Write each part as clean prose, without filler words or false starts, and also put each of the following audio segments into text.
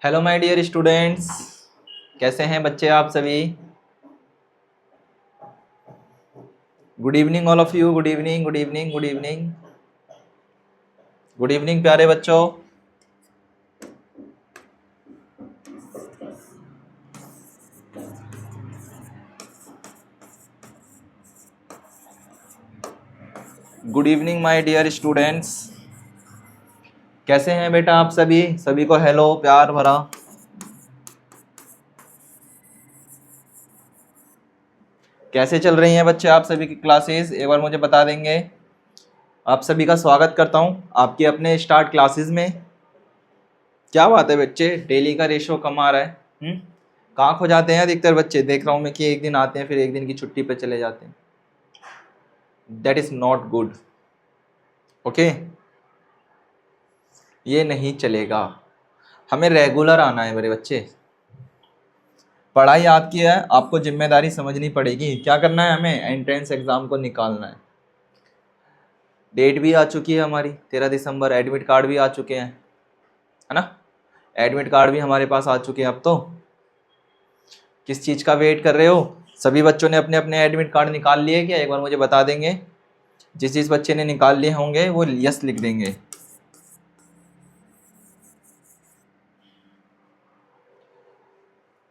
Hello my dear students, कैसे हैं बच्चे आप सभी। Good evening all of you. Good evening, good evening, good evening, good evening प्यारे बच्चों। Good evening my dear students, कैसे हैं बेटा आप सभी। सभी को हेलो प्यार भरा। कैसे चल रही हैं बच्चे आप सभी की क्लासेस, एक बार मुझे बता देंगे। आप सभी का स्वागत करता हूं आपके अपने स्टार्ट क्लासेस में। क्या बात है बच्चे, डेली का रेशो कम आ रहा है। कहाँ खो जाते हैं अधिकतर बच्चे, देख रहा हूं मैं कि एक दिन आते हैं फिर एक दिन की छुट्टी पे चले जाते हैं। That is not good. Okay, ये नहीं चलेगा, हमें रेगुलर आना है मेरे बच्चे। पढ़ाई आपकी है, आपको जिम्मेदारी समझनी पड़ेगी। क्या करना है, हमें एंट्रेंस एग्जाम को निकालना है। डेट भी आ चुकी है हमारी 13 दिसंबर, एडमिट कार्ड भी आ चुके हैं, है ना। एडमिट कार्ड भी हमारे पास आ चुके हैं। अब तो किस चीज़ का वेट कर रहे हो। सभी बच्चों ने अपने अपने एडमिट कार्ड निकाल लिए क्या, एक बार मुझे बता देंगे। जिस बच्चे ने निकाल लिए होंगे वो यस लिख देंगे।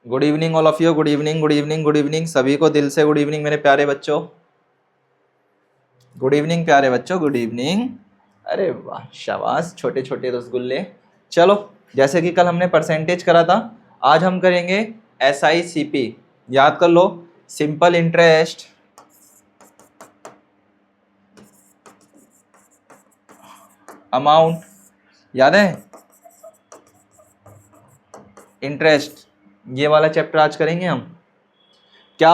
Good evening all of you. Good evening, good evening, good evening, सभी को दिल से गुड इवनिंग मेरे प्यारे बच्चों। गुड इवनिंग प्यारे बच्चों, गुड इवनिंग। अरे वाह, शाबाश छोटे छोटे रसगुल्ले। चलो, जैसे कि कल हमने परसेंटेज करा था, आज हम करेंगे SICP। याद कर लो, सिंपल इंटरेस्ट अमाउंट, याद है। इंटरेस्ट, ये वाला चैप्टर आज करेंगे हम। क्या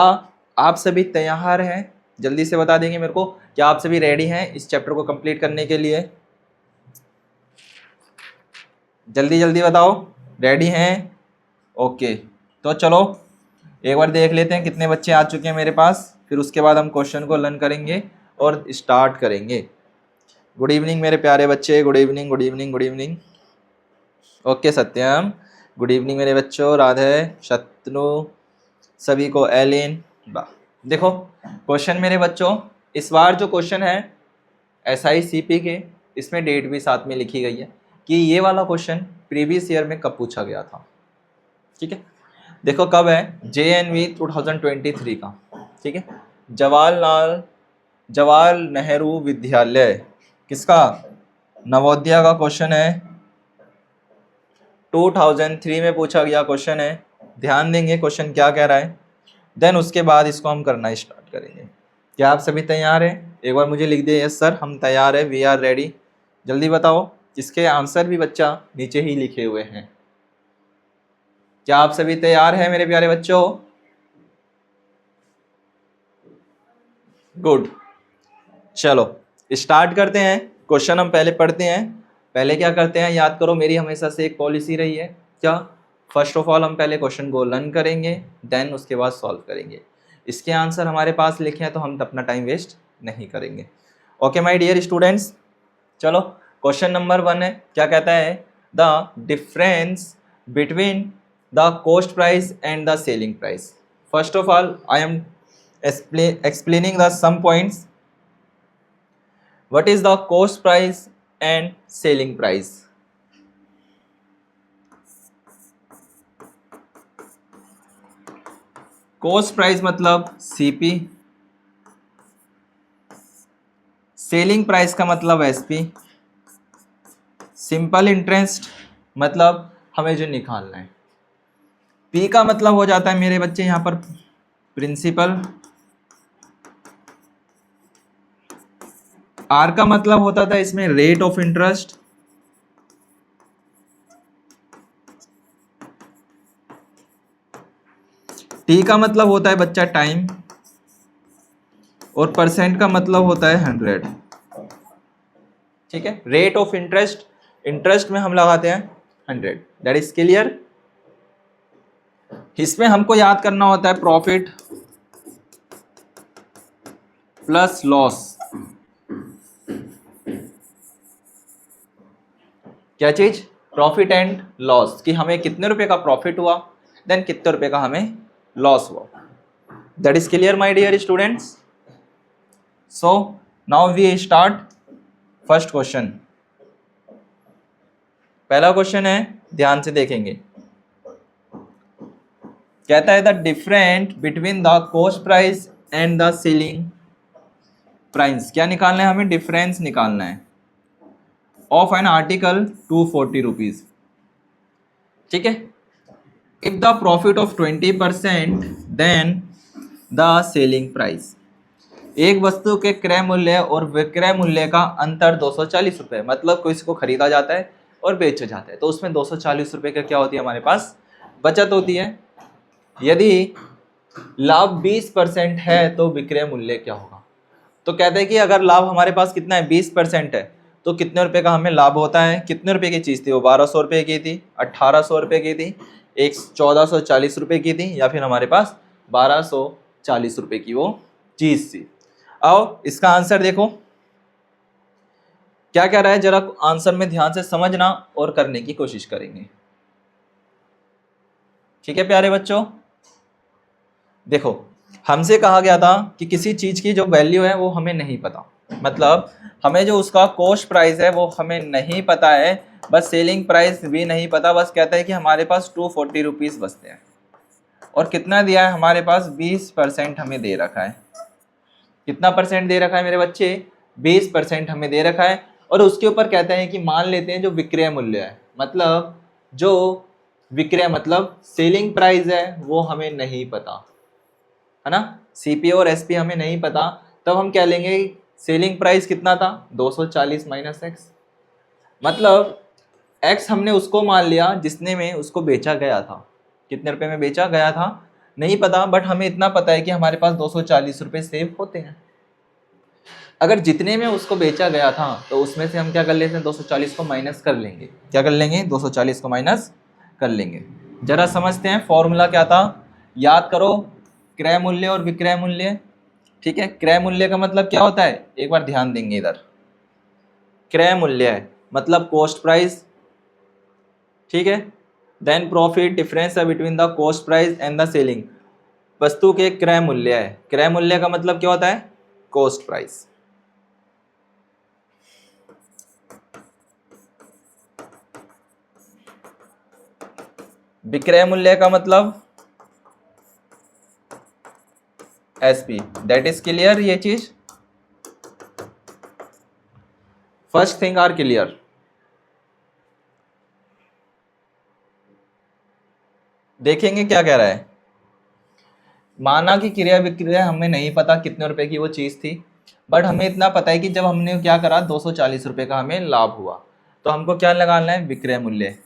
आप सभी तैयार हैं, जल्दी से बता देंगे मेरे को। क्या आप सभी रेडी हैं इस चैप्टर को कंप्लीट करने के लिए। जल्दी जल्दी बताओ, रेडी हैं। ओके, तो चलो एक बार देख लेते हैं कितने बच्चे आ चुके हैं मेरे पास, फिर उसके बाद हम क्वेश्चन को लर्न करेंगे और स्टार्ट करेंगे। गुड इवनिंग मेरे प्यारे बच्चे, good evening, good evening, good evening. Okay Satyam, good evening मेरे बच्चों। राधे, शत्रु, सभी को एलिन। वाह, देखो क्वेश्चन मेरे बच्चों, इस बार जो क्वेश्चन है SICP के, इसमें डेट भी साथ में लिखी गई है कि ये वाला क्वेश्चन प्रीवियस ईयर में कब पूछा गया था। ठीक है, देखो कब है, JNV 2023 का। ठीक है, जवाहर नेहरू विद्यालय, किसका, नवोदया का क्वेश्चन है। 2003 में पूछा गया क्वेश्चन है। ध्यान देंगे क्वेश्चन क्या कह रहा है, देन उसके बाद इसको हम करना स्टार्ट करेंगे। क्या आप सभी तैयार हैं, एक बार मुझे लिख दिए यस सर हम तैयार है, वी आर रेडी। जल्दी बताओ, इसके आंसर भी बच्चा नीचे ही लिखे हुए हैं। क्या आप सभी तैयार हैं मेरे प्यारे बच्चों। गुड, चलो स्टार्ट करते हैं। क्वेश्चन हम पहले पढ़ते हैं। पहले क्या करते हैं, याद करो, मेरी हमेशा से एक पॉलिसी रही है। क्या, फर्स्ट ऑफ ऑल हम पहले क्वेश्चन को लर्न करेंगे, देन उसके बाद सॉल्व करेंगे। इसके आंसर हमारे पास लिखे हैं तो हम अपना टाइम वेस्ट नहीं करेंगे। ओके माय डियर स्टूडेंट्स, चलो क्वेश्चन नंबर 1 है, क्या कहता है, the difference between the cost price and the selling price. First of all I am explaining the some points. What is the cost price and selling price? Cost price मतलब CP, selling price का मतलब SP, simple interest मतलब हमें जो निकालना है। P का मतलब हो जाता है मेरे बच्चे यहाँ पर प्रिंसिपल, R का मतलब होता था इसमें रेट ऑफ इंटरेस्ट, T का मतलब होता है बच्चा टाइम, और परसेंट का मतलब होता है 100। ठीक है, रेट ऑफ इंटरेस्ट, इंटरेस्ट में हम लगाते हैं 100। That is clear. इसमें हमको याद करना होता है प्रॉफिट प्लस लॉस। क्या चीज, प्रॉफिट एंड लॉस, कि हमें कितने रुपए का प्रॉफिट हुआ, देन कितने रुपए का हमें लॉस हुआ। That is clear my dear students. So now we start first question. पहला क्वेश्चन है, ध्यान से देखेंगे। कहता है the different between the cost price and the selling price. क्या निकालना है हमें? डिफरेंस निकालना है ऑफ एन आर्टिकल 240 रुपीज। ठीक है। If the profit of 20% then the selling price. एक वस्तु के क्रय मूल्य और विक्रय मूल्य का अंतर 240 रुपये, मतलब कोई इसको खरीदा जाता है और बेचा जाता है, तो उसमें 240 रुपये का क्या होती है हमारे पास? बचत होती है। यदि लाभ 20% है तो विक्रय मूल्य क्या होगा? तो कहते हैं कि अगर लाभ हमारे पास कितना है? 20% है, तो कितने रुपए का हमें लाभ होता है? कितने रुपए की चीज़ थी वो? 1200 रुपये की थी, 1800 रुपये की थी, एक 1440 रुपये की थी, या फिर हमारे पास 1240 रुपये की वो चीज़ थी। आओ इसका आंसर देखो क्या कह रहा है, जरा आंसर में ध्यान से समझना और करने की कोशिश करेंगे। ठीक है प्यारे बच्चों, देखो हमसे कहा गया था कि किसी चीज की जो वैल्यू है वो हमें नहीं पता, मतलब हमें जो उसका कॉस्ट प्राइस है वो हमें नहीं पता है, बस सेलिंग प्राइस भी नहीं पता, बस कहता है कि हमारे पास 240 रुपीज बचते हैं। और कितना दिया है हमारे पास? 20% हमें दे रखा है। कितना परसेंट दे रखा है मेरे बच्चे? 20% हमें दे रखा है। और उसके ऊपर कहते हैं कि मान लेते हैं जो विक्रय मूल्य है, मतलब जो विक्रय मतलब सेलिंग प्राइस है वो हमें नहीं पता, है ना। सीपी और एसपी हमें नहीं पता, तब हम क्या लेंगे? सेलिंग प्राइस कितना था? 240 माइनस एक्स, मतलब एक्स हमने उसको मान लिया जिसने में उसको बेचा गया था। कितने रुपए में बेचा गया था नहीं पता, बट हमें इतना पता है कि हमारे पास 240 रुपये सेव होते हैं। अगर जितने में उसको बेचा गया था तो उसमें से हम क्या कर लेते हैं? 240 को माइनस कर लेंगे। क्या कर लेंगे? 240 को माइनस कर लेंगे। जरा समझते हैं फॉर्मूला क्या था, याद करो। क्रय मूल्य और विक्रय मूल्य। ठीक है, क्रय मूल्य का मतलब क्या होता है? एक बार ध्यान देंगे इधर। क्रय मूल्य है मतलब कॉस्ट प्राइस, ठीक है। देन प्रॉफिट डिफरेंस है between the cost price and the selling. वस्तु के क्रय मूल्य है, क्रय मूल्य का मतलब क्या होता है? Cost price. विक्रय मूल्य का मतलब एसपी। That is clear? ये चीज फर्स्ट थिंग आर क्लियर। देखेंगे क्या कह रहा है। माना कि क्रिया विक्रिया हमें नहीं पता कितने रुपए की वो चीज थी, बट हमें इतना पता है कि जब हमने क्या करा 240 रुपए का हमें लाभ हुआ, तो हमको क्या लगाना है? विक्रय मूल्य।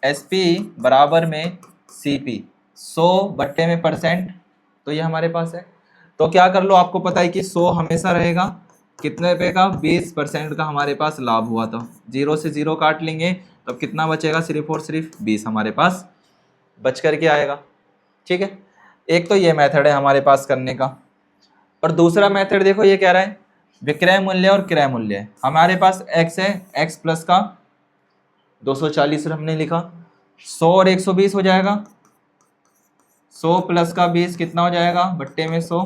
एसपी बराबर में सीपी, 100 बट्टे में परसेंट, तो ये हमारे पास है। तो क्या कर लो, आपको पता है कि 100 हमेशा रहेगा कितने रुपए का? 20% का हमारे पास लाभ हुआ था। 0 से 0 काट लेंगे तो कितना बचेगा? सिर्फ और सिर्फ 20 हमारे पास बच करके आएगा। ठीक है, एक तो ये मेथड है हमारे पास करने का। और दूसरा मेथड देखो, ये कह रहा है विक्रय मूल्य और क्रय मूल्य। हमारे पास x है, x प्लस का 240 हमने लिखा, 100 और 120 हो जाएगा, 100 प्लस का 20 कितना हो जाएगा? बट्टे में 100,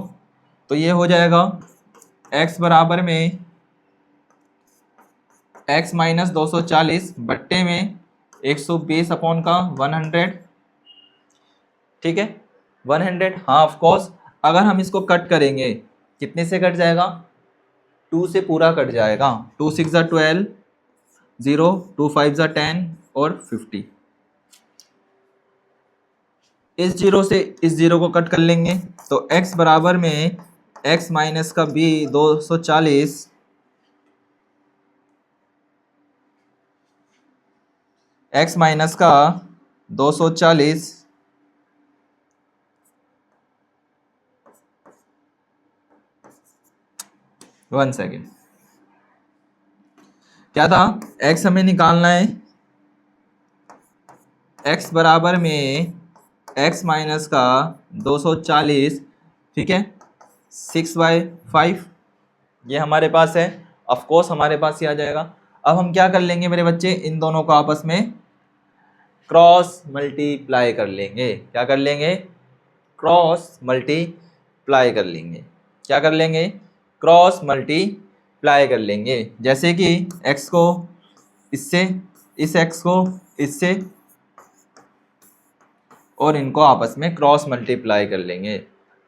तो ये हो जाएगा x बराबर में x माइनस 240 बट्टे में 120 अपॉन का 100। ठीक है, 100। हाँ ऑफ कोर्स, अगर हम इसको कट करेंगे कितने से कट जाएगा? 2 से पूरा कट जाएगा। 2 6 ज़ा 12, 0 2 5 ज़ा 10 और 50। इस जीरो से इस जीरो को कट कर लेंगे तो x बराबर में x माइनस का b 240 x माइनस का 240 1 सेकेंड, क्या था? x हमें निकालना है, x बराबर में x माइनस का 240, ठीक है, 6/5 ये हमारे पास है। ऑफ कोर्स हमारे पास ही आ जाएगा। अब हम क्या कर लेंगे मेरे बच्चे? इन दोनों को आपस में क्रॉस मल्टीप्लाई कर लेंगे। क्या कर लेंगे? क्रॉस मल्टीप्लाई कर लेंगे। क्या कर लेंगे? क्रॉस मल्टीप्लाई कर लेंगे। जैसे कि x को इससे, इस x को इससे, और इनको आपस में क्रॉस मल्टीप्लाई कर लेंगे,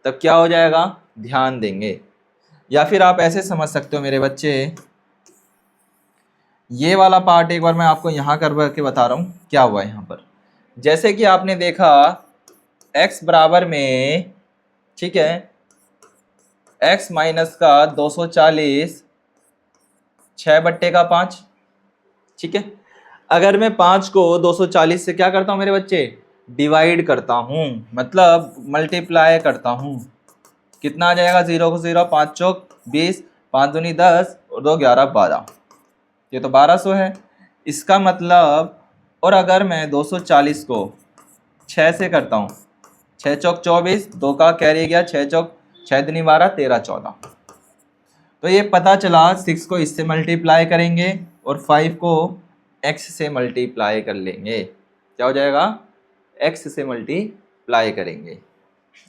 तब क्या हो जाएगा? ध्यान देंगे। या फिर आप ऐसे समझ सकते हो मेरे बच्चे, ये वाला पार्ट एक बार मैं आपको यहाँ कर के बता रहा हूँ क्या हुआ यहाँ पर। जैसे कि आपने देखा x बराबर में, ठीक है, x माइनस का 240 6/5, ठीक है। अगर मैं 5 को 240 से क्या करता हूँ मेरे बच्चे? डिवाइड करता हूँ, मतलब मल्टीप्लाई करता हूँ। कितना आ जाएगा? 0 को 0, 5 चौक 20, 5 दूनी 10 और 2 11 12, ये तो 1200 है। इसका मतलब, और अगर मैं 240 को 6 से करता हूँ, 6 चौक 24, 2 का कैरी गया, 6 चौक 6 दूनी 12, 13 14, तो ये पता चला 6 को इससे मल्टीप्लाई करेंगे और 5 को x से मल्टीप्लाई कर लेंगे। क्या हो जाएगा? x से मल्टीप्लाई करेंगे।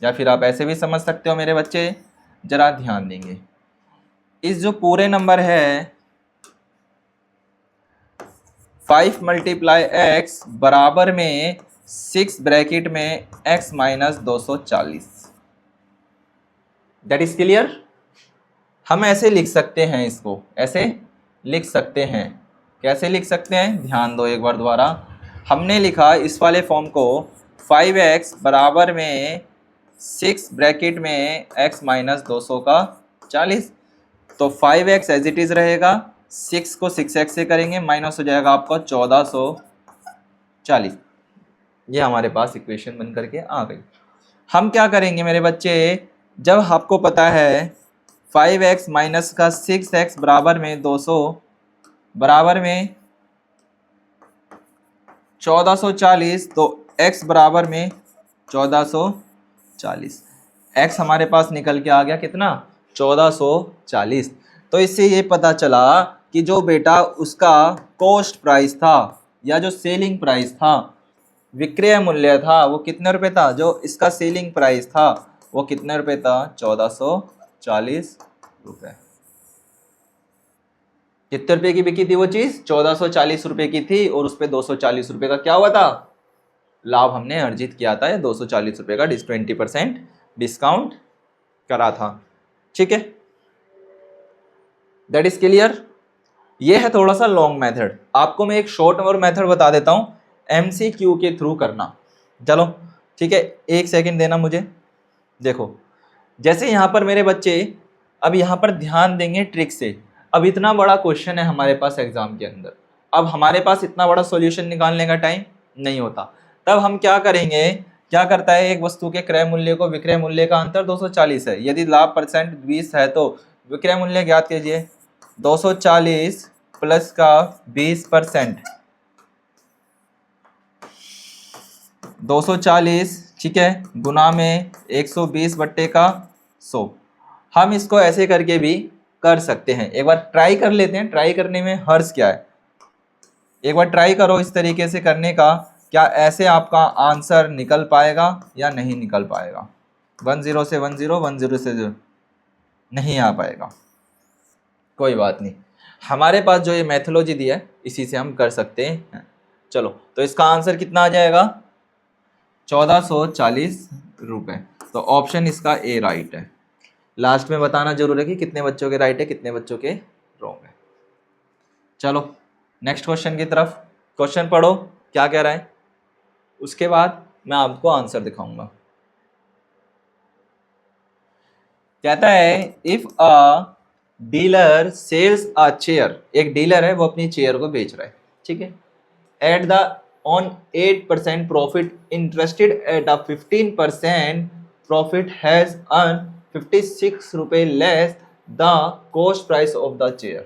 या फिर आप ऐसे भी समझ सकते हो मेरे बच्चे, जरा ध्यान देंगे। इस जो पूरे नंबर है 5 मल्टीप्लाई x बराबर में 6 ब्रैकेट में x minus 240। That is clear? हम ऐसे लिख सकते हैं, इसको ऐसे लिख सकते हैं। कैसे लिख सकते हैं? ध्यान दो एक बार दोबारा। हमने लिखा इस वाले फॉर्म को 5x बराबर में 6 ब्रैकेट में x माइनस 240, तो 5x एज इट इज रहेगा, 6 को 6x से करेंगे, माइनस हो जाएगा आपका 1440। ये हमारे पास इक्वेशन बन करके आ गई। हम क्या करेंगे मेरे बच्चे, जब आपको पता है 5x माइनस का 6x बराबर में 200 बराबर में 1440, तो x बराबर में 1440, x हमारे पास निकल के आ गया कितना? 1440। तो इससे ये पता चला कि जो बेटा उसका कॉस्ट प्राइस था या जो सेलिंग प्राइस था, विक्रय मूल्य था, वो कितने रुपए था? जो इसका सेलिंग प्राइस था वो कितने रुपए था? 1440 रुपए। कितने रुपए की बिकी थी वो चीज? 1440 रुपए की थी, और उस पर 240 रुपए का क्या हुआ था? लाभ हमने अर्जित किया था। 240 रुपए का 20% डिस्काउंट करा था। ठीक है, दैट इज क्लियर। ये है थोड़ा सा लॉन्ग मेथड। आपको मैं एक शॉर्ट और मेथड बता देता हूं MCQ के थ्रू करना। चलो ठीक है, एक सेकंड देना मुझे। देखो जैसे यहाँ पर मेरे बच्चे, अब यहाँ पर ध्यान देंगे ट्रिक से। अब इतना बड़ा क्वेश्चन है हमारे पास एग्जाम के अंदर, अब हमारे पास इतना बड़ा सॉल्यूशन निकालने का टाइम नहीं होता। तब हम क्या करेंगे, क्या करता है, एक वस्तु के क्रय मूल्य को विक्रय मूल्य का अंतर 240 है, यदि लाभ परसेंट 20 है तो विक्रय मूल्य ज्ञात कीजिए। 240 प्लस का 20%, 240, ठीक है, गुना में 120 बट्टे का 100। हम इसको ऐसे करके भी कर सकते हैं। एक बार ट्राई कर लेते हैं, ट्राई करने में हर्ज क्या है। एक बार ट्राई करो इस तरीके से करने का, क्या ऐसे आपका आंसर निकल पाएगा या नहीं निकल पाएगा? 10 से 10, 10 से 0 नहीं आ पाएगा। कोई बात नहीं, हमारे पास जो ये मैथोलॉजी दी है इसी से हम कर सकते हैं। चलो तो इसका आंसर कितना आ जाएगा? 1440 रुपए। तो ऑप्शन इसका ए राइट है। लास्ट में बताना जरूर है कि कितने बच्चों के राइट है, कितने बच्चों के रॉन्ग है। चलो नेक्स्ट क्वेश्चन की तरफ। क्वेश्चन पढ़ो क्या कह रहा है, उसके बाद मैं आपको आंसर दिखाऊंगा। कहता है if a dealer sells a chair, एक डीलर है वो अपनी चेयर को बेच रहा है, ठीक है, at the on 8% profit, interested at a 15% profit, has earned 56 रुपए less the cost price of the chair।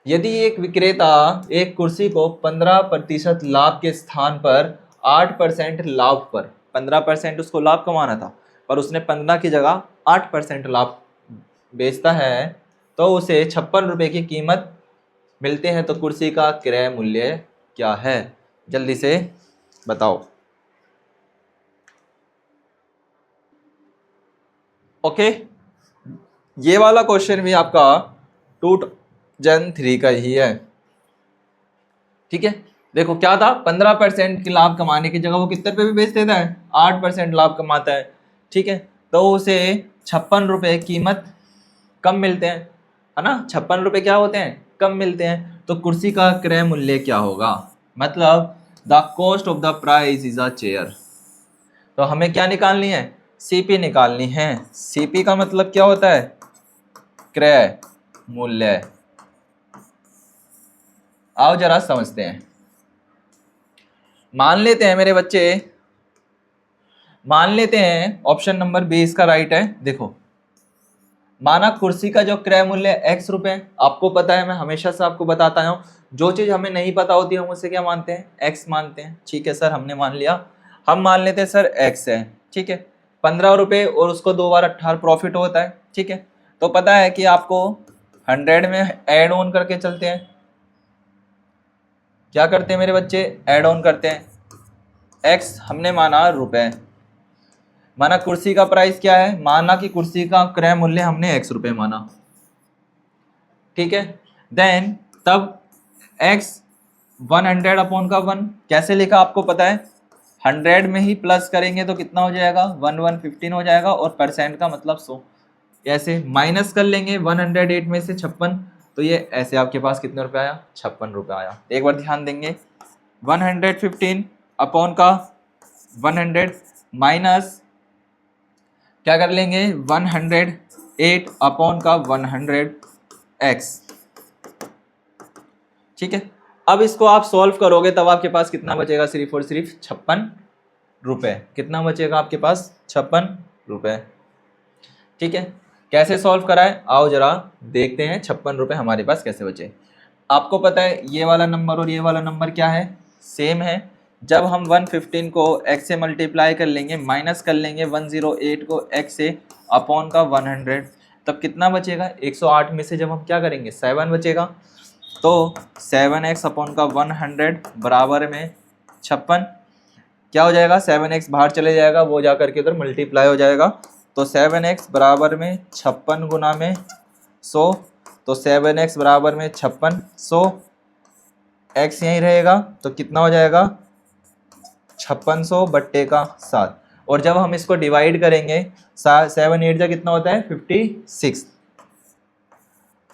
यदि एक विक्रेता एक कुर्सी को 15% लाभ के स्थान पर 8% लाभ पर, 15% उसको लाभ कमाना था पर उसने 15 की जगह 8% लाभ बेचता है, तो उसे 56 रुपए की कीमत मिलते हैं, तो कुर्सी का क्रय मूल्य क्या है, जल्दी से बताओ। ओके, ये वाला क्वेश्चन भी आपका 2003 का ही है, ठीक है। देखो क्या था, 15% की लाभ कमाने की जगह वो कितने रुपए भी बेच देता है, 8% लाभ कमाता है, ठीक है। तो उसे 56 रुपए कीमत कम मिलते हैं, है ना। 56 रुपए क्या होते हैं, कम मिलते हैं। तो कुर्सी का क्रय मूल्य क्या होगा, मतलब the cost of the price is a chair. तो हमें क्या निकालनी है, सीपी निकालनी है। सीपी का मतलब क्या होता है, क्रय मूल्य। आओ जरा समझते हैं। मान लेते हैं मेरे बच्चे, मान लेते हैं ऑप्शन नंबर बी इसका राइट है। देखो, माना कुर्सी का जो क्रय मूल्य x रुपए, आपको पता है, मैं हमेशा से आपको बताता हूँ, जो चीज हमें नहीं पता होती हम उसे क्या मानते हैं, x मानते हैं, ठीक है सर। हमने मान लिया, हम मान लेते हैं सर x है, ठीक है। 15 रुपए और उसको 2 बार 18 प्रॉफिट होता है, ठीक है। तो पता है कि आपको 100 में एड ऑन करके चलते हैं। क्या करते हैं मेरे बच्चे, एड ऑन करते हैं। x हमने माना रुपए, माना कुर्सी का प्राइस क्या है, माना कि कुर्सी का क्रय मूल्य हमने x रुपए माना, ठीक है। देन तब x 100 अपॉन का 1 कैसे लिखा आपको पता है, 100 में ही प्लस करेंगे तो कितना हो जाएगा, 15 हो जाएगा, और परसेंट का मतलब 100। ऐसे माइनस कर लेंगे 108 में से 56, तो ये ऐसे आपके पास कितने रुपए आया, 56 रुपये आया। एक बार ध्यान देंगे, 115 अपॉन का 100 माइनस क्या कर लेंगे, 108 अपॉन का 100x, ठीक है। अब इसको आप सॉल्व करोगे तब आपके पास कितना बचेगा, सिर्फ और सिर्फ 56 रुपए। कितना बचेगा आपके पास, 56 रुपए, ठीक है। कैसे सॉल्व करा है, आओ जरा देखते हैं 56 रुपए हमारे पास कैसे बचे। आपको पता है ये वाला नंबर और ये वाला नंबर क्या है, सेम है। जब हम 115 को x से मल्टीप्लाई कर लेंगे, माइनस कर लेंगे 108 को x से अपॉन का 100, तब कितना बचेगा, 108 में से जब हम क्या करेंगे 7 बचेगा, तो 7x अपॉन का 100 बराबर में 56, क्या हो जाएगा, 7x बाहर चले जाएगा, वो जा करके उधर मल्टीप्लाई हो जाएगा। तो 7x बराबर में 56 गुना में 100, तो 7x बराबर में 56, 100 x यहीं रहेगा, तो कितना हो जाएगा 5600 बट्टे का 7। और जब हम इसको डिवाइड करेंगे 7 8 जा कितना होता है 56,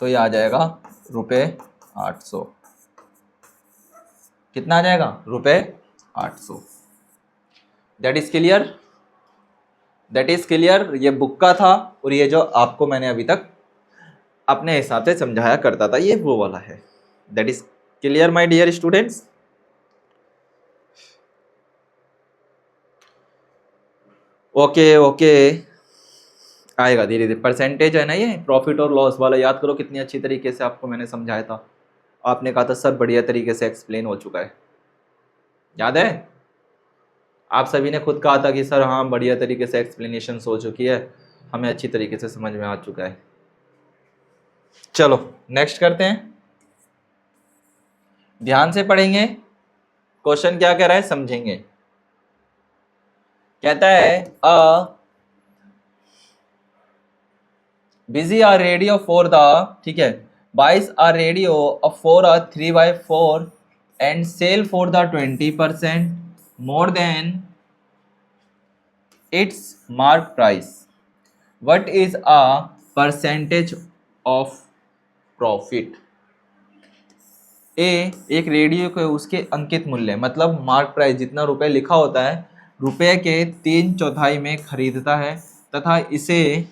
तो ये आ जाएगा रुपये 800। कितना आ जाएगा, रुपये 800। That is clear, that is clear. ये बुक का था और ये जो आपको मैंने अभी तक अपने हिसाब से समझाया करता था ये वो वाला है। That is clear my dear students. Okay okay, आएगा धीरे धीरे। परसेंटेज है ना ये, प्रॉफिट और लॉस वाला, याद करो कितनी अच्छी तरीके से आपको मैंने समझाया था। आपने कहा था सर बढ़िया तरीके से एक्सप्लेन हो चुका है, याद है। आप सभी ने खुद कहा था कि सर हाँ बढ़िया तरीके से एक्सप्लेनेशन हो चुकी है, हमें अच्छी तरीके से समझ में आ चुका है। चलो नेक्स्ट करते हैं, ध्यान से पढ़ेंगे, क्वेश्चन क्या कह रहा है समझेंगे। कहता है A buys a radio for the, ठीक है, buys a radio for a 3x4 and sell for the 20% more than its mark price, what is a percentage of profit. A एक रेडियो के उसके अंकित मूल्य, मतलब मार्क प्राइस जितना रुपए लिखा होता है, रुपए के 3/4 में खरीदता है तथा इसे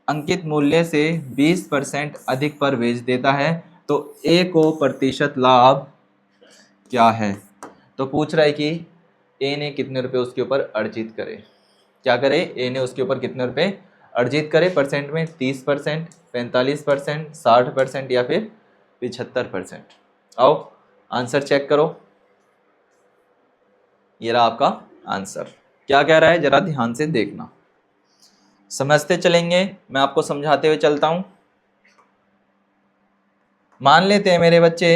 अंकित मूल्य से 20% अधिक पर बेच देता है, तो ए को प्रतिशत लाभ क्या है। तो पूछ रहा है कि ए ने कितने रुपए उसके ऊपर अर्जित करे, क्या करे, ए ने उसके ऊपर कितने रुपए अर्जित करे, परसेंट में 30%, 45%, 60% या फिर 75%। आओ आंसर चेक करो, ये रहा आपका आंसर। क्या कह रहा है जरा ध्यान से देखना, समझते चलेंगे, मैं आपको समझाते हुए चलता हूं। मान लेते हैं मेरे बच्चे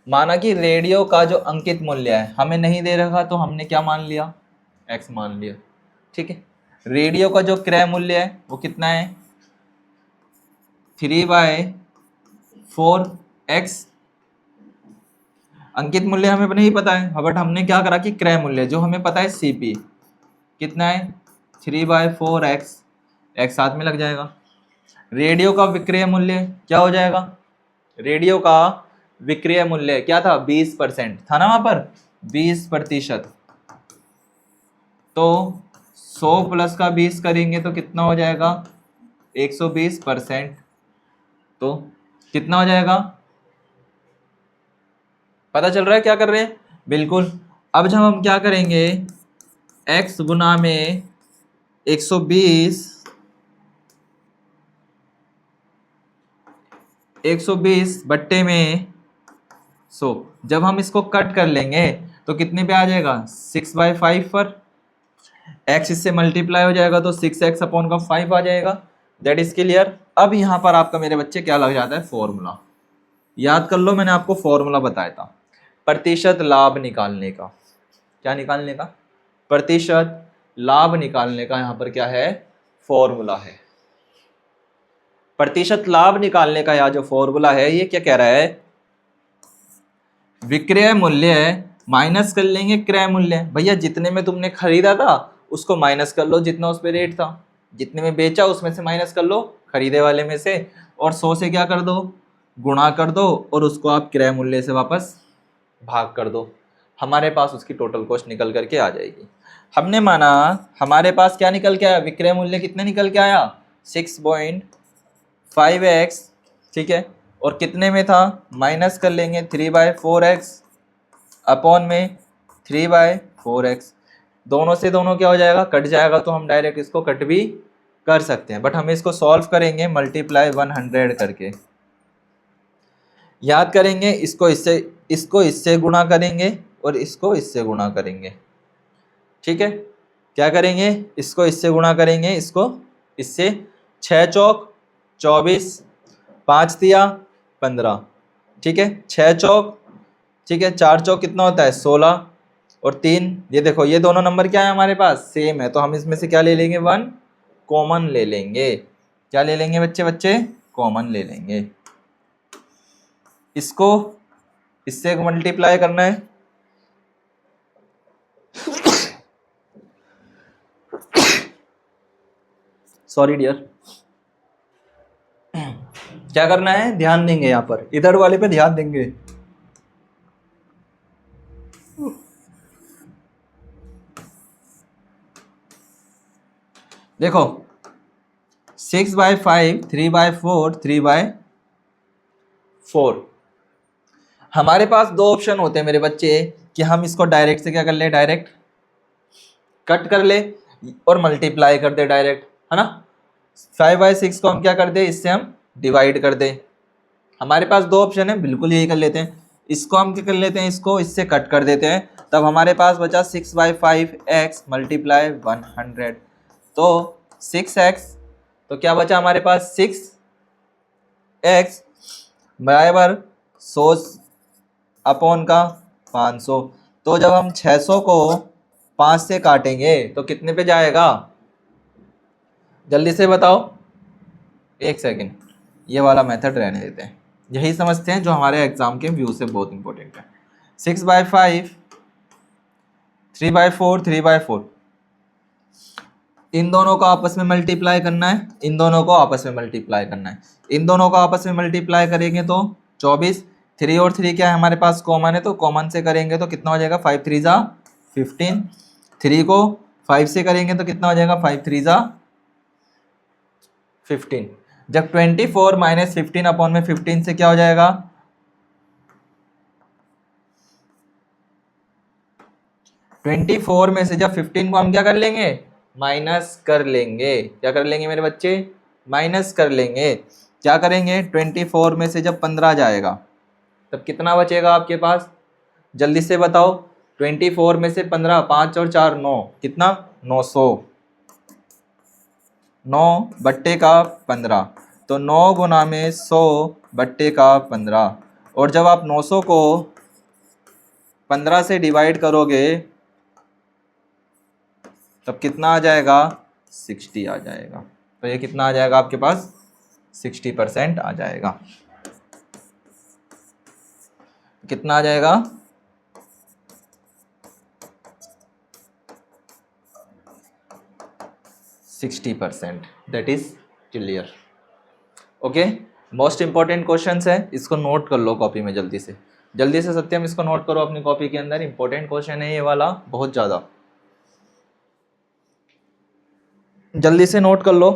माना कि रेडियो का जो अंकित मूल्य है हमें नहीं दे रखा, तो हमने क्या मान लिया, x मान लिया। ठीक है, रेडियो का जो क्रय मूल्य है वो कितना है, 3/4x। अंकित मूल्य हमें नहीं पता है, बट हमने क्या करा कि क्रय मूल्य जो हमें पता है CP कितना है, 3/4x, x साथ में लग जाएगा। रेडियो का विक्रय मूल्य क्या हो जाएगा, रेडियो का विक्रय मूल्य क्या था, 20% था ना वहां पर, 20%। तो 100 प्लस का 20 करेंगे तो कितना हो जाएगा, 120%। तो कितना हो जाएगा, पता चल रहा है क्या कर रहे हैं, बिल्कुल। अब जब हम क्या करेंगे, x गुना में 120 बट्टे में 100, जब हम इसको कट कर लेंगे तो कितने पे आ जाएगा, 6/5 पर। x इससे मल्टीप्लाई हो जाएगा तो 6x अपॉन का 5 आ जाएगा। That is clear. अब यहाँ पर आपका मेरे बच्चे क्या लग जाता है, फॉर्मूला याद कर लो, मैंने आपको फॉर्मूला बताया था प्रतिशत लाभ निकालने का। क्या निकालने का, प्रतिशत लाभ निकालने का। यहाँ पर क्या है, फॉर्मूला है। प्रतिशत लाभ निकालने का यह जो फॉर्मूला है ये क्या कह रहा है, विक्रय मूल्य माइनस कर लेंगे क्रय मूल्य। भैया जितने में तुमने खरीदा था उसको माइनस कर लो जितना उस पे रेट था, जितने में बेचा उसमें से माइनस कर लो खरीदे वाले में से, और 100 से क्या कर दो, गुणा कर दो, और उसको आप क्रय मूल्य से वापस भाग कर दो। हमारे पास उसकी टोटल कॉस्ट निकल करके आ जाएगी। हमने माना हमारे पास क्या निकल के आया, विक्रय मूल्य कितने निकल के आया, 6.5x। ठीक है, और कितने में था, माइनस कर लेंगे 3/4x अपॉन में 3/4x। दोनों से दोनों क्या हो जाएगा, कट जाएगा, तो हम डायरेक्ट इसको कट भी कर सकते हैं, बट हम इसको सॉल्व करेंगे मल्टीप्लाई 100 करके। याद करेंगे, इसको इससे गुणा करेंगे और इसको इससे गुणा करेंगे। ठीक है, क्या करेंगे, इसको इससे गुणा करेंगे, इसको इससे। 6 चौक 24, 5 तिया 15। ठीक है, 6 चौक, ठीक है, 4 चौक कितना होता है, 16, और 3, ये देखो ये दोनों नंबर क्या है हमारे पास, सेम है, तो हम इसमें से क्या ले लेंगे, 1 कॉमन ले लेंगे। क्या ले लेंगे बच्चे, कॉमन ले लेंगे। इसको इससे मल्टीप्लाई करना है, सॉरी डियर। क्या करना है, ध्यान देंगे, यहाँ पर इधर वाले पे ध्यान देंगे। देखो 6/5, 3/4, 3/4। हमारे पास दो ऑप्शन होते हैं मेरे बच्चे, कि हम इसको डायरेक्ट से क्या कर ले, डायरेक्ट कट कर ले और मल्टीप्लाई कर दे डायरेक्ट, है ना। 5/6 को हम क्या कर दे, इससे हम डिवाइड कर दे। हमारे पास दो ऑप्शन है, बिल्कुल यही कर लेते हैं। इसको हम क्या कर लेते हैं, इसको इससे कट कर देते हैं, तब हमारे पास बचा 6/5x मल्टीप्लाई 100। तो 6x, तो क्या बचा हमारे पास, 6x बराबर 100 अपॉन का 500। तो जब हम 600 को 5 से काटेंगे तो कितने पे जाएगा, जल्दी से बताओ, एक सेकेंड, ये वाला मेथड रहने देते हैं, यही समझते हैं जो हमारे एग्जाम के व्यू से बहुत इंपॉर्टेंट है। 6/5, 3/4, 3/4, इन दोनों को आपस में मल्टीप्लाई करना है, इन दोनों को आपस में मल्टीप्लाई करना है। इन दोनों को आपस में मल्टीप्लाई करेंगे तो 24, 3 और 3 क्या है हमारे पास, कॉमन है, तो कॉमन से करेंगे तो कितना हो जाएगा, 5 3 जा 15। 3 को 5 से करेंगे तो कितना हो जाएगा, 5 3 जा 15। जब 24 माइनस 15 अपॉन में 15 से क्या हो जाएगा, 24 में से जब 15 को हम क्या कर लेंगे, माइनस कर लेंगे। क्या कर लेंगे मेरे बच्चे, माइनस कर लेंगे। क्या करेंगे, 24 में से जब 15 जाएगा तब कितना बचेगा आपके पास, जल्दी से बताओ। 24 में से 15, 5 और 4 9, कितना, 900। 9 बट्टे का 15, तो 9 गुना में 100 बट्टे का 15। और जब आप 900 को 15 से डिवाइड करोगे तब कितना आ जाएगा, 60 आ जाएगा। तो ये कितना आ जाएगा आपके पास, 60% आ जाएगा। कितना आ जाएगा, 60%। That is clear. Okay, most important question है, इसको नोट कर लो कॉपी में जल्दी से। जल्दी से सत्यम इसको नोट करो अपनी कॉपी के अंदर, इंपॉर्टेंट क्वेश्चन है ये वाला बहुत ज़्यादा, जल्दी से नोट कर लो।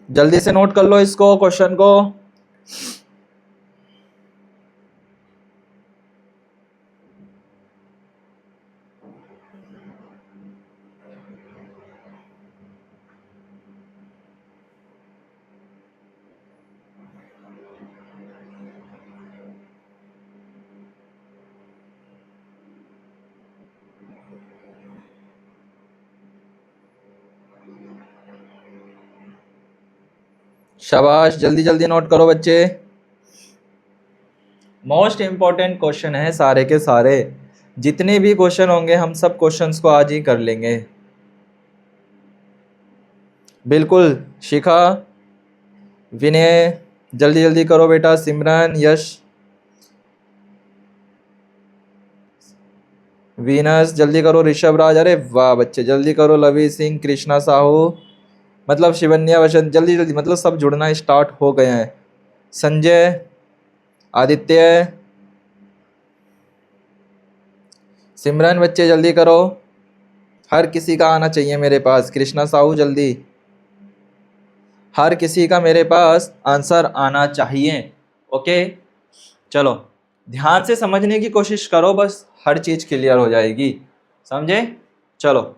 जल्दी से नोट कर लो इसको, क्वेश्चन को। शाबाश, जल्दी जल्दी नोट करो बच्चे। मोस्ट इंपॉर्टेंट क्वेश्चन है सारे के सारे, जितने भी क्वेश्चन होंगे हम सब क्वेश्चंस को आज ही कर लेंगे। बिल्कुल शिखा, विनय जल्दी जल्दी करो बेटा, सिमरन, यश, वीनस जल्दी करो, ऋषभ राज, अरे वाह बच्चे जल्दी करो, लवी सिंह, कृष्णा साहू, मतलब शिवन्या वचन, जल्दी जल्दी, मतलब सब जुड़ना स्टार्ट हो गए हैं। संजय, आदित्य, सिमरन बच्चे जल्दी करो, हर किसी का आना चाहिए मेरे पास। कृष्णा साहू जल्दी, हर किसी का मेरे पास आंसर आना चाहिए। ओके चलो ध्यान से समझने की कोशिश करो, बस हर चीज क्लियर हो जाएगी, समझे। चलो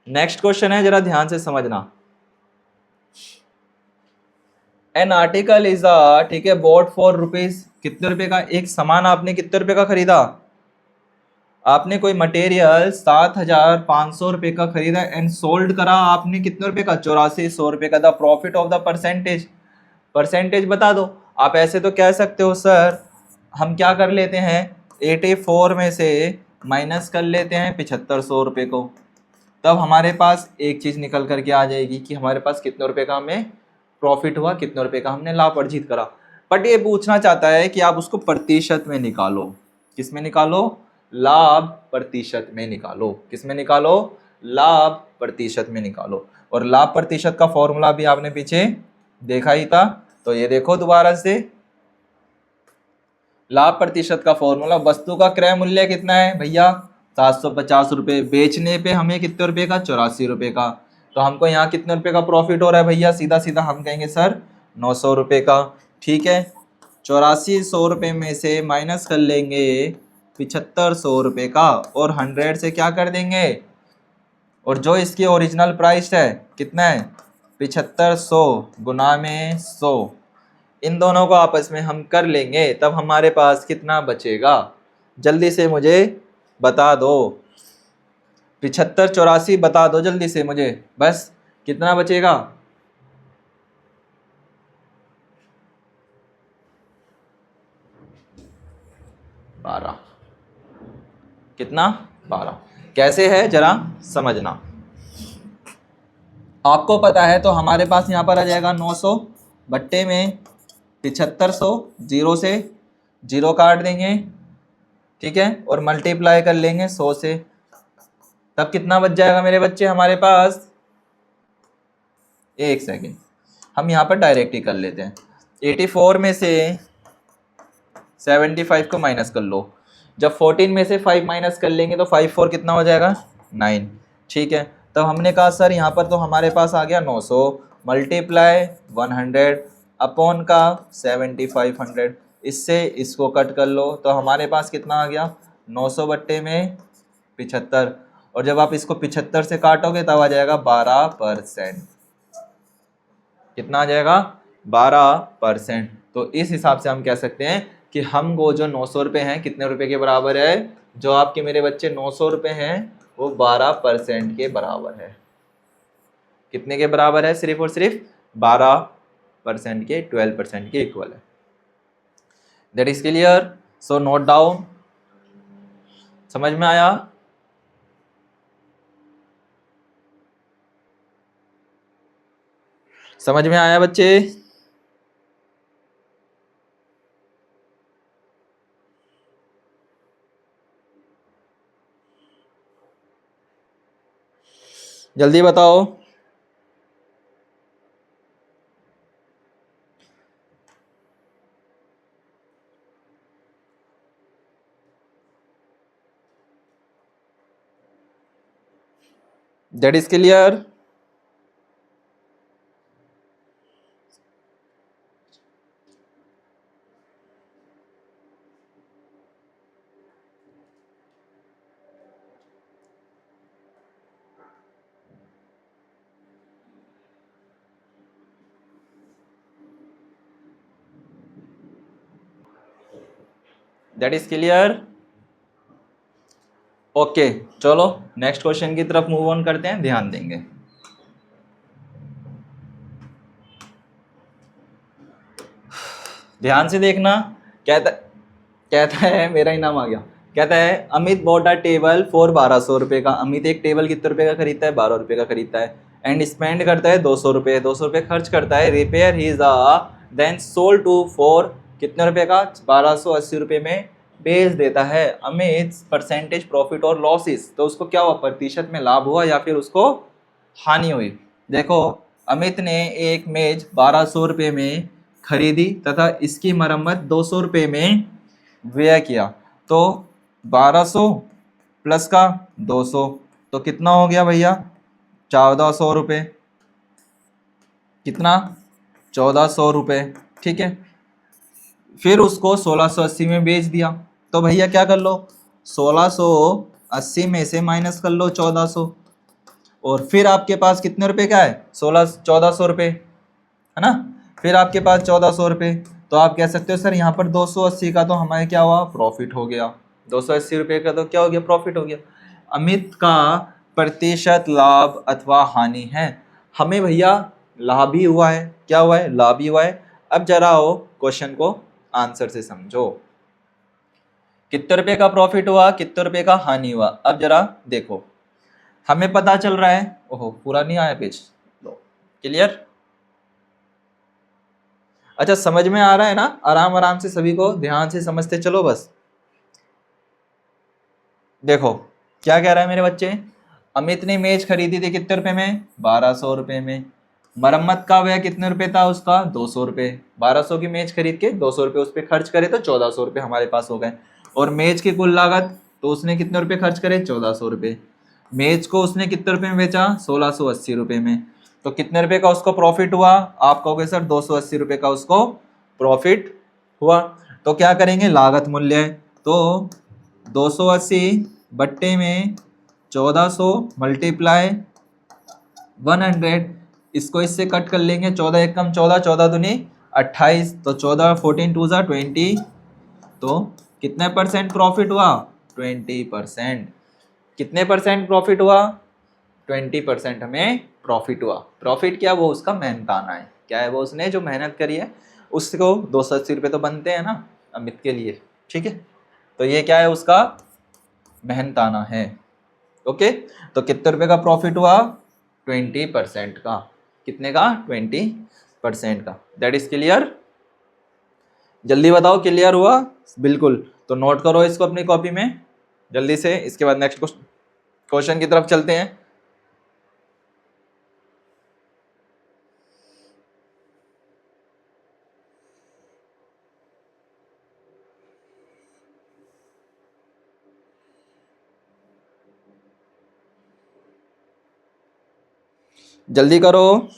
नेक्स्ट क्वेश्चन है, जरा ध्यान से समझना। एन आर्टिकल इज अ, ठीक है, बॉट फॉर रुपीज, कितने रुपए का एक सामान आपने कितने रुपए का खरीदा, आपने कोई मटेरियल 7,500 रुपए का खरीदा एंड सोल्ड करा आपने कितने रुपए का, 8400 रुपए का। The profit of the percentage, percentage बता दो। आप ऐसे तो कह सकते हो सर, हम क्या कर लेते हैं 84 में से माइनस कर लेते हैं 7500 रुपए को, तब हमारे पास एक चीज निकल करके आ जाएगी कि हमारे पास कितने रुपए का हमें प्रॉफिट हुआ, कितने रुपए का हमने लाभ अर्जित करा। बट ये पूछना चाहता है कि आप उसको प्रतिशत में निकालो। किस में निकालो, लाभ प्रतिशत में निकालो। किस में निकालो, लाभ प्रतिशत में निकालो। और लाभ प्रतिशत का फॉर्मूला भी आपने पीछे देखा ही था, तो ये देखो दोबारा से। लाभ प्रतिशत का फॉर्मूला, वस्तु का क्रय मूल्य कितना है भैया 750 रुपये, बेचने पे हमें कितने रुपए का, 84 रुपए का। तो हमको यहाँ कितने रुपए का प्रॉफिट हो रहा है भैया, सीधा सीधा हम कहेंगे सर 900 रुपए का। ठीक है, 8400 रुपये में से माइनस कर लेंगे 7500 रुपये का, और 100 से क्या कर देंगे, और जो इसकी ओरिजिनल प्राइस है कितना है 7500 गुना में 100, इन दोनों को आपस में हम कर लेंगे, तब हमारे पास कितना बचेगा, जल्दी से मुझे बता दो। 75 84 बता दो जल्दी से मुझे, बस कितना बचेगा, बारह। कितना, 12। कैसे है जरा समझना। आपको पता है तो हमारे पास यहाँ पर आ जाएगा 900 बट्टे में 7500, जीरो से जीरो काट देंगे, ठीक है, और मल्टीप्लाई कर लेंगे 100 से, तब कितना बच जाएगा मेरे बच्चे हमारे पास। एक सेकेंड, हम यहाँ पर डायरेक्ट ही कर लेते हैं। 84 में से 75 को माइनस कर लो, जब 14 में से 5 माइनस कर लेंगे तो 5 4 कितना हो जाएगा 9। ठीक है, तब हमने कहा सर यहाँ पर तो हमारे पास आ गया 900 मल्टीप्लाई 100 अपॉन का 7500, इससे इसको कट कर लो तो हमारे पास कितना आ गया 900 बट्टे में 75। और जब आप इसको 75 से काटोगे तब आ जाएगा 12%। कितना आ जाएगा? 12%। तो इस हिसाब से हम कह सकते हैं कि हम वो जो 900 रुपये हैं कितने रुपए के बराबर है? जो आपके मेरे बच्चे 900 रुपये हैं वो 12% के बराबर है। कितने के बराबर है? सिर्फ और सिर्फ 12% के, 12% के इक्वल है। That is clear? So note down. समझ में आया? समझ में आया बच्चे? जल्दी बताओ। That is clear? That is clear? Okay, चलो नेक्स्ट क्वेश्चन की तरफ मूव ऑन करते हैं, ध्यान देंगे। ध्यान से देखना। कहता कहता है, मेरा ही नाम आ गया। कहता है Amit bought a table for 1200 रुपये का। अमित एक टेबल कितने रुपए का खरीदता है? 12 रुपये का खरीदता है। एंड स्पेंड करता है 200 रुपये, 200 रुपये खर्च करता है। रिपेयर ही देन सोल्ड टू फॉर कितने रुपए का? 1280 रुपये में बेच देता है। अमित परसेंटेज प्रॉफिट और लॉसेस, तो उसको क्या हुआ? प्रतिशत में लाभ हुआ या फिर उसको हानि हुई? देखो, अमित ने एक मेज 1200 रुपये में खरीदी तथा इसकी मरम्मत 200 रुपये में व्यय किया। तो 1200 प्लस का 200 तो कितना हो गया भैया? 1400 रुपये। कितना? 1400 रुपये। ठीक है। फिर उसको 1680 में बेच दिया। तो भैया क्या कर लो, 1680 में से माइनस कर लो 1400, और फिर आपके पास कितने रुपए का है? 1400 रुपये, है ना? फिर आपके पास 1400 रुपये। तो आप कह सकते हो सर यहाँ पर 280 का तो हमारे क्या हुआ? प्रॉफिट हो गया। 280 रुपये का तो क्या हो गया? प्रॉफिट हो गया। अमित का प्रतिशत लाभ अथवा हानि है। हमें भैया लाभ ही हुआ है। क्या हुआ है? लाभ ही हुआ है। अब जरा आओ क्वेश्चन को आंसर से समझो। कितने रुपए का प्रॉफिट हुआ, कितने रुपए का हानि हुआ? अब जरा देखो, हमें पता चल रहा है। ओहो, पूरा नहीं आया पेज। लो, क्लियर? अच्छा, समझ में आ रहा है ना? आराम आराम से सभी को ध्यान से समझते चलो बस। देखो क्या कह रहा है मेरे बच्चे। अमित ने मेज खरीदी थी कितने रुपए में? 1200 रुपए में। मरम्मत का व्यय कितने रुपए था उसका? 200 रुपये। 1200 की मेज खरीद के 200 रुपये उस पर खर्च करे तो 1400 रुपये हमारे पास हो गए। और मेज की कुल लागत तो उसने कितने रुपए खर्च करे? 1400 रुपये। मेज को उसने कितने रुपए में बेचा? 1680 रुपये में। तो कितने रुपए का उसको प्रॉफिट हुआ? आप कहोगे सर 280 रुपये का उसको प्रॉफिट हुआ। तो क्या करेंगे? लागत मूल्य, तो 280 बट्टे में 1400 मल्टीप्लाई 100, इसको इससे कट कर लेंगे। 14 एक कम 14, 14 दूनी 28, तो 14 14 टू ज़ा 20। तो कितने परसेंट प्रॉफिट हुआ? 20%। कितने परसेंट प्रॉफिट हुआ? 20% हमें प्रॉफिट हुआ। प्रॉफिट क्या? वो उसका मेहनताना है। क्या है वो? उसने जो मेहनत करी है उसको 280 रुपये तो बनते हैं ना अमित के लिए। ठीक है, तो ये क्या है? उसका मेहनताना है। ओके, तो कितने रुपए का प्रॉफिट हुआ? 20% का। कितने का? 20% का। That is clear? जल्दी बताओ, क्लियर हुआ? बिल्कुल। तो नोट करो इसको अपनी कॉपी में जल्दी से। इसके बाद नेक्स्ट क्वेश्चन की तरफ चलते हैं। जल्दी करो।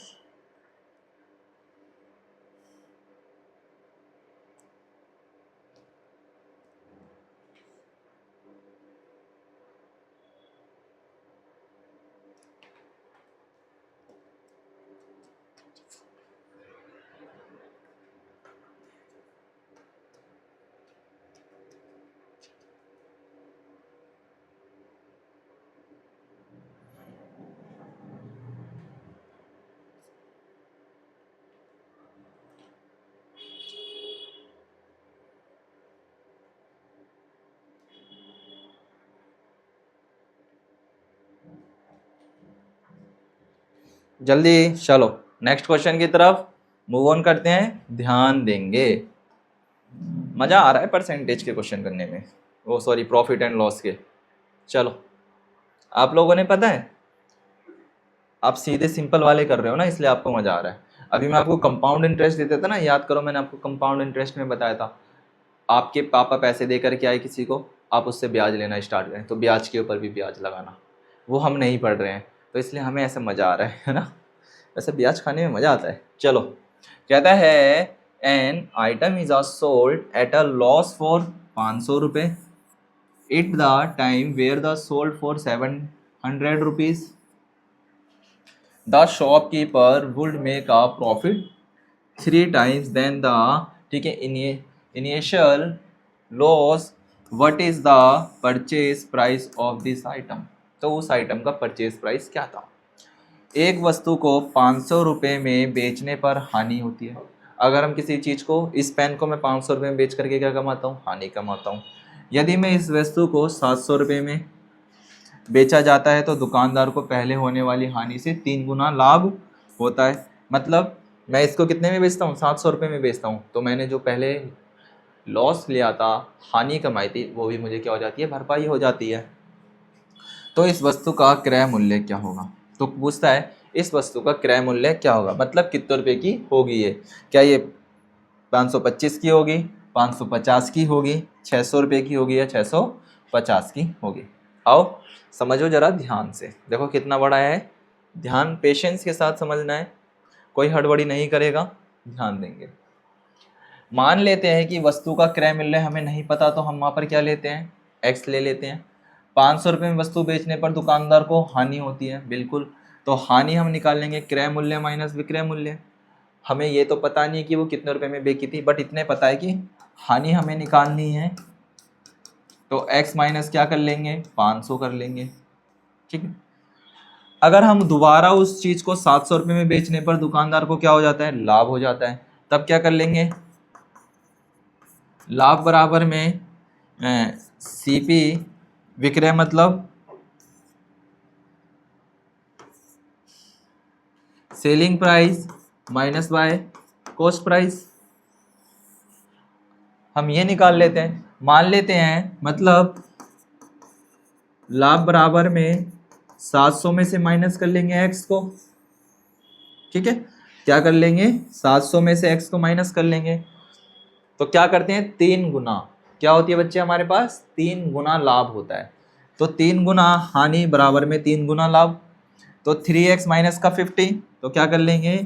जल्दी चलो नेक्स्ट क्वेश्चन की तरफ मूव ऑन करते हैं, ध्यान देंगे। मज़ा आ रहा है परसेंटेज के क्वेश्चन करने में, वो सॉरी प्रॉफिट एंड लॉस के। चलो आप लोगों ने पता है, आप सीधे सिंपल वाले कर रहे हो ना, इसलिए आपको मज़ा आ रहा है। अभी मैं आपको कंपाउंड इंटरेस्ट देता था ना, याद करो मैंने आपको कंपाउंड इंटरेस्ट में बताया था। आपके पापा पैसे दे करके आए किसी को, आप उससे ब्याज लेना स्टार्ट करें तो ब्याज के ऊपर भी ब्याज लगाना, वो हम नहीं पढ़ रहे हैं तो इसलिए हमें ऐसे मज़ा आ रहा है ना। वैसे ब्याज खाने में मज़ा आता है। चलो कहता है an item is sold at a loss for 500 रुपये it the time where the sold for 700 rupees. The shopkeeper would make a profit 3 times then the, ठीक है, initial loss. What is the purchase price of this item. तो उस item का purchase price क्या था। एक वस्तु को 500 रुपये में बेचने पर हानि होती है। अगर हम किसी चीज़ को, इस पेन को मैं 500 रुपये में बेच करके क्या कमाता हूँ, हानि कमाता हूँ। यदि मैं इस वस्तु को 700 रुपये में बेचा जाता है तो दुकानदार को पहले होने वाली हानि से 3 गुना लाभ होता है। मतलब मैं इसको कितने में बेचता हूँ, 700 रुपये में बेचता हूँ, तो मैंने जो पहले लॉस लिया था, हानि कमाई थी, वो भी मुझे क्या हो जाती है, भरपाई हो जाती है। तो इस वस्तु का क्रय मूल्य क्या होगा। तो पूछता है इस वस्तु का क्रय मूल्य क्या होगा, मतलब कितने रुपए की होगी ये। क्या ये 525 की होगी, 550 की होगी, 600 रुपये की होगी या 650 की होगी। आओ समझो जरा ध्यान से, देखो कितना बड़ा है, ध्यान पेशेंस के साथ समझना है, कोई हड़बड़ी नहीं करेगा, ध्यान देंगे। मान लेते हैं कि वस्तु का क्रय मूल्य हमें नहीं पता, तो हम वहाँ पर क्या लेते हैं, एक्स ले लेते हैं। 500 रुपये में वस्तु बेचने पर दुकानदार को हानि होती है, बिल्कुल, तो हानि हम निकाल लेंगे क्रय मूल्य माइनस विक्रय मूल्य। हमें ये तो पता नहीं कि वो कितने रुपए में बेची थी, बट इतने पता है कि हानि हमें निकालनी है, तो x माइनस क्या कर लेंगे, 500 कर लेंगे, ठीक है। अगर हम दोबारा उस चीज़ को 700 रुपये में बेचने पर दुकानदार को क्या हो जाता है, लाभ हो जाता है, तब क्या कर लेंगे, लाभ बराबर में CP विक्रय मतलब selling price minus by cost price. हम ये निकाल लेते हैं, मान लेते हैं, मतलब लाभ बराबर में 700 में से माइनस कर लेंगे x को, ठीक है, क्या कर लेंगे, 700 में से x को माइनस कर लेंगे, तो क्या करते हैं, 3 गुना, क्या होती है बच्चे हमारे पास, 3 गुना लाभ होता है। तो 3 गुना हानि बराबर में 3 गुना लाभ, तो 3x माइनस का 50, तो क्या कर लेंगे,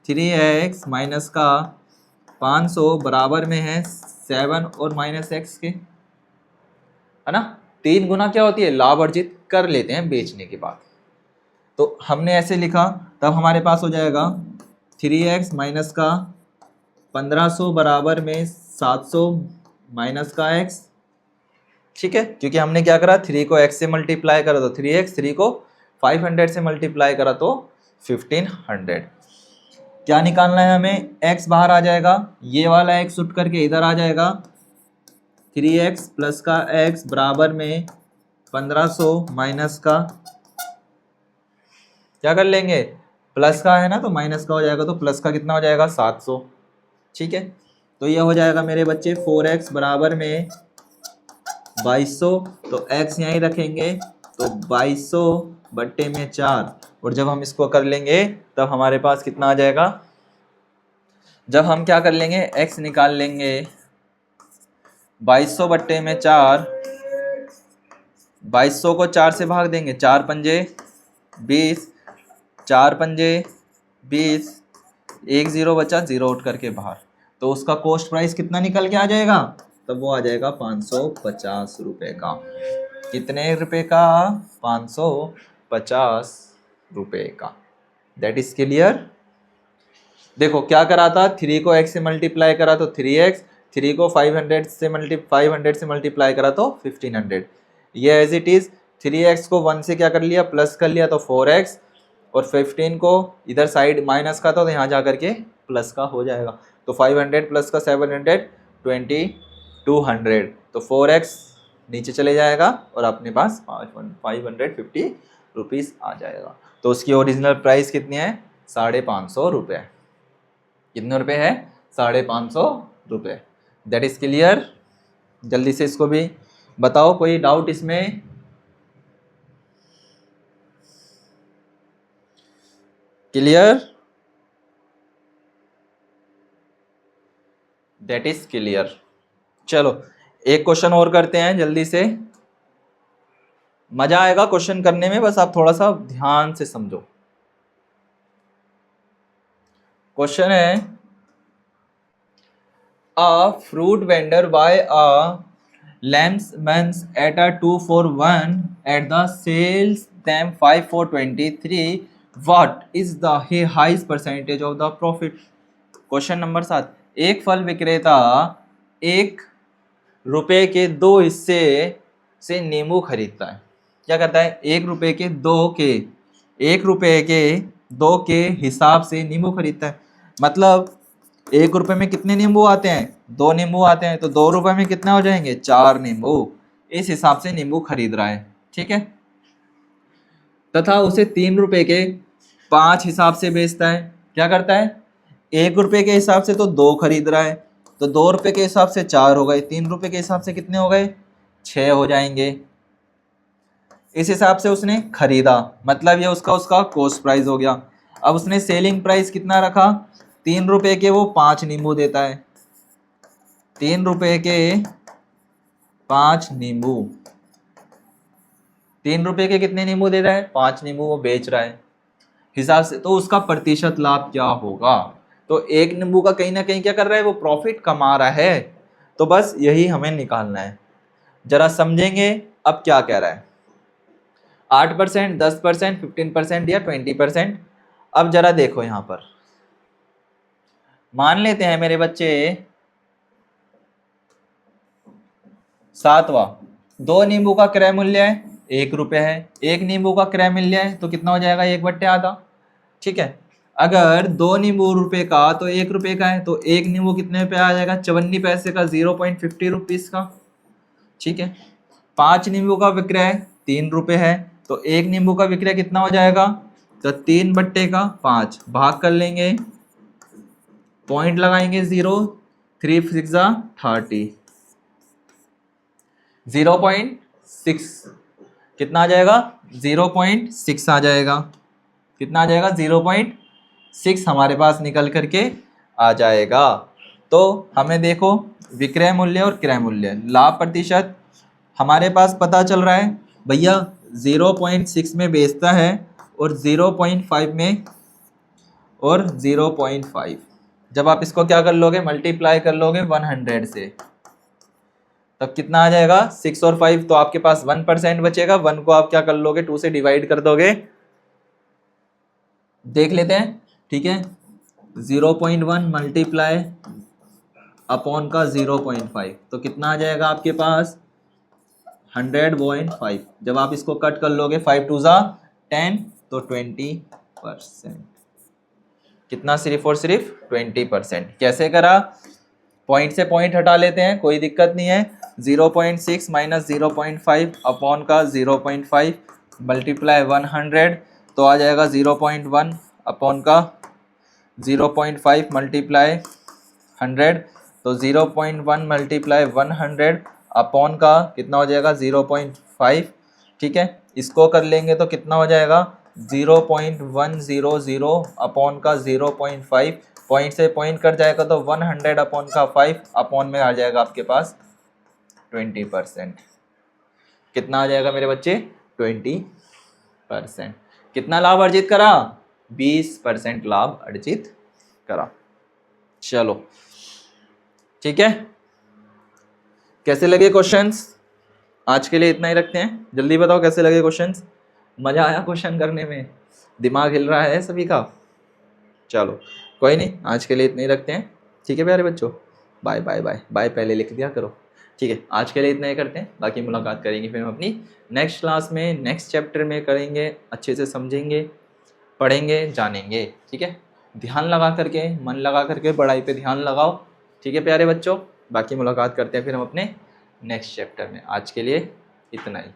3x माइनस का 500 बराबर में है 7 और माइनस x के, है ना। 3 गुना क्या होती है, लाभ अर्जित कर लेते हैं बेचने के बाद, तो हमने ऐसे लिखा, तब हमारे पास हो जाएगा 3x माइनस का 1500 बराबर में 700 माइनस का x, ठीक है, क्योंकि हमने क्या करा, 3 को x से मल्टीप्लाई करा तो 3x, 3 को 500 से मल्टीप्लाई करा तो 1500। क्या निकालना है हमें, x बाहर आ जाएगा, ये वाला x उठ करके इधर आ जाएगा, 3x प्लस का x बराबर में 1500 माइनस का, क्या कर लेंगे, प्लस का है ना तो माइनस का हो जाएगा, तो प्लस का कितना हो जाएगा, 700, ठीक है। तो ये हो जाएगा मेरे बच्चे 4x बराबर में 2200, तो x यहीं रखेंगे, तो 2200 बट्टे में 4, और जब हम इसको कर लेंगे तब हमारे पास कितना आ जाएगा, जब हम क्या कर लेंगे, x निकाल लेंगे 2200 बट्टे में 4, 2200 को 4 से भाग देंगे, 4 पंजे 20, 4 पंजे 20, 1 0 बचा, 0 उठ करके बाहर, तो उसका कॉस्ट प्राइस कितना निकल के आ जाएगा, तब वो आ जाएगा 550 रुपये का। कितने रुपए का, 550 रुपये का। That is clear. देखो क्या करा था, 3 को x से मल्टीप्लाई करा तो 3x, 3 को 500 से मल्टीप्लाई करा तो 1500। ये एज इट इज, 3x को 1 से क्या कर लिया, प्लस कर लिया तो 4x, और 15 को इधर साइड माइनस का था तो यहाँ जा करके प्लस का हो जाएगा, तो 500 प्लस का 700 2200, तो 4x नीचे चले जाएगा और अपने पास 550 रुपीज़ आ जाएगा। तो उसकी ओरिजिनल प्राइस कितनी है, ₹550। कितने रुपए है? ₹550। That is clear. जल्दी से इसको भी बताओ, कोई डाउट इसमें? क्लियर? That is clear. चलो एक क्वेश्चन और करते हैं जल्दी से, मजा आएगा क्वेश्चन करने में, बस आप थोड़ा सा ध्यान से समझो। क्वेश्चन है, a fruit vendor buy a lemons at a 2 for 1 at the sales them 5 for 23, what is the highest percentage of the profit? Question number 7, एक फल विक्रेता ₹1 के 2 हिस्से से नींबू खरीदता है। क्या करता है? ₹1 के 2 के हिसाब से नींबू खरीदता है। मतलब ₹1 में कितने नींबू आते हैं? 2 नींबू आते हैं, तो ₹2 में कितना हो जाएंगे? 4 नींबू। इस हिसाब से नींबू खरीद रहा है, ठीक है। तथा उसे ₹3 के 5 हिसाब से बेचता है। क्या करता है? ₹1 के हिसाब से तो 2 खरीद रहा है, तो ₹2 के हिसाब से 4 हो गए, ₹3 के हिसाब से कितने हो गए? 6 हो जाएंगे। इस हिसाब से उसने खरीदा, मतलब ये उसका कॉस्ट प्राइस हो गया। अब उसने सेलिंग प्राइस कितना रखा? ₹3 के वो 5 नींबू देता है। ₹3 के 5 नींबू। ₹3 के कितने नींबू दे रहा है? 5 नींबू वो बेच रहा है हिसाब से। तो उसका प्रतिशत लाभ क्या होगा? तो एक नींबू का कहीं ना कहीं क्या कर रहा है? वो प्रॉफिट कमा रहा है। तो बस यही हमें निकालना है। जरा समझेंगे अब क्या कह रहा है। 8%, 10%, 15% या 20%। अब जरा देखो यहां पर, मान लेते हैं मेरे बच्चे 7वां, 2 नींबू का क्रय मूल्य है ₹1 है। 1 नींबू का क्रय मूल्य है तो कितना हो जाएगा? 1/8। ठीक है। अगर 2 नींबू रुपए का तो ₹1 का है, तो 1 नींबू कितने पे आ जाएगा? 54 पैसे का, 0.50 रुपीज का। ठीक है। 5 नींबू का विक्रय ₹3 है, तो 1 नींबू का विक्रय कितना हो जाएगा? तो 3/5 भाग कर लेंगे, पॉइंट लगाएंगे 0, 3 6 30, 0.6 कितना आ जाएगा? 0.6 आ जाएगा। कितना आ जाएगा? 0.6 हमारे पास निकल करके आ जाएगा। तो हमें देखो विक्रय मूल्य और क्रय मूल्य, लाभ प्रतिशत हमारे पास पता चल रहा है भैया 0.6 में बेचता है और 0.5 में, और 0.5 जब आप इसको क्या कर लोगे? मल्टीप्लाई कर लोगे 100 से, तब कितना आ जाएगा? 6 और 5, तो आपके पास 1% बचेगा। 1 को आप क्या कर लोगे? 2 से डिवाइड कर दोगे। देख लेते हैं, ठीक है। 0.1 मल्टीप्लाई अपॉन का 0.5, तो कितना आ जाएगा आपके पास? 100.5। जब आप इसको कट कर लोगे 5 2 10, तो 20%। कितना? सिर्फ और सिर्फ 20%। कैसे करा? पॉइंट से पॉइंट हटा लेते हैं, कोई दिक्कत नहीं है। 0.6 माइनस 0.5 अपॉन का 0.5 मल्टीप्लाई 100, तो आ जाएगा 0.1 अपॉन का 0.5 मल्टीप्लाई 100, तो 0.1 मल्टीप्लाई 100 अपॉन का कितना हो जाएगा? 0.5। ठीक है। इसको कर लेंगे तो कितना हो जाएगा? 0.100 अपॉन का 0.5, पॉइंट से पॉइंट कट जाएगा तो 100 अपॉन का 5 अपॉन में आ जाएगा आपके पास 20%। कितना आ जाएगा मेरे बच्चे? 20%। कितना लाभ अर्जित करा? 20% लाभ अर्जित करा। चलो ठीक है। कैसे लगे क्वेश्चंस? आज के लिए इतना ही रखते हैं। जल्दी बताओ कैसे लगे क्वेश्चंस? मजा आया क्वेश्चन करने में? दिमाग हिल रहा है सभी का? चलो कोई नहीं, आज के लिए इतना ही रखते हैं। ठीक है प्यारे बच्चों, बाय बाय बाय बाय पहले लिख दिया करो। ठीक है, आज के लिए इतना ही करते हैं, बाकी मुलाकात करेंगे फिर हम अपनी नेक्स्ट क्लास में, नेक्स्ट चैप्टर में करेंगे, अच्छे से समझेंगे, पढ़ेंगे, जानेंगे। ठीक है, ध्यान लगा करके, मन लगा करके पढ़ाई पे ध्यान लगाओ। ठीक है प्यारे बच्चों, बाकी मुलाकात करते हैं फिर हम अपने नेक्स्ट चैप्टर में। आज के लिए इतना ही।